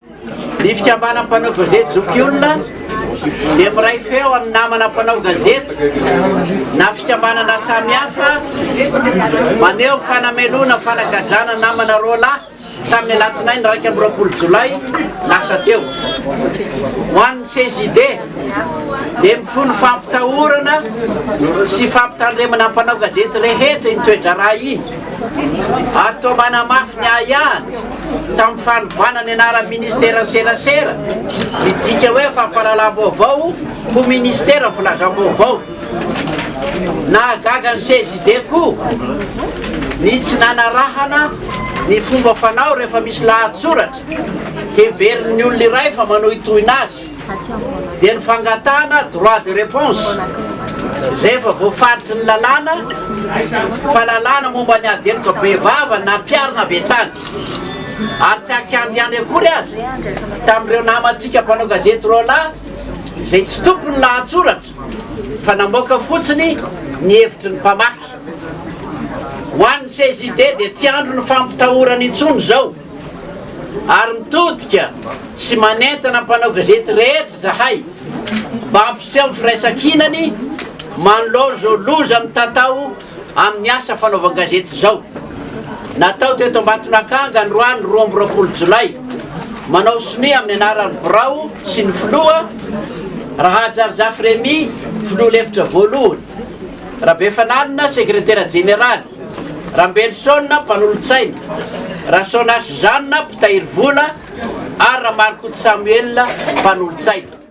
Ny fikambanam-panao gazety Zokiolona dia miray feo amin'ny namana mpanao gazety na fikambanana samihafa maneho fanamelona fanagadrana namana roa lahy tamin'ny alatsinainy 2 Jolay lasa teo. Ho an'ny CJD dia mifono fampitahorana sy fampitandremana mpanao gazety rehetra iny toetra raha iny ary toa manamafy ny ahihany tamin'ny fanovana ny anara ministera serasera midika hoe fampahalalam-baovao ho ministera ny filazam-baovao. Nahagaga ny CJD koa ny tsy nanarahana ny fomba fanao rehefa misy lahatsoratra heverin'ny olona iray fa manohitohina azy dia ny fangatahana droit de réponse zay fa voafaritry ny lalàna fa lalàna momba ny ademoka bevava na mpiarina vetrany ary tsy akiandriany akory azy tamin'ireo namantsika mpanao gazety roa lahy zay tsy tompony lahatsoratra fa namoaka fotsiny ny hevitry ny mpamaky. Ho an'ny CJD dia tsy andro ny fampitahorana intsony zao ary mitodika sy manentana mpanao gazety rehetra zahay mba hampiseho ny firaisan-kinany manolojo loza mitatao amin'ny asa fanaovana gazety zao. Natao teto Ambatonakanga ny 2 Jolay manao sonia amin'ny anaran'ny Birao sy ny filoha Rahajarzafy Remy filoha lefitra voalohany, Rabefananina sekretera jeneraly, Rambelsona mpanolotsaina, Rasonas Jeanne mpitahiry vola ary Ramarikoto Samuel mpanolotsaina.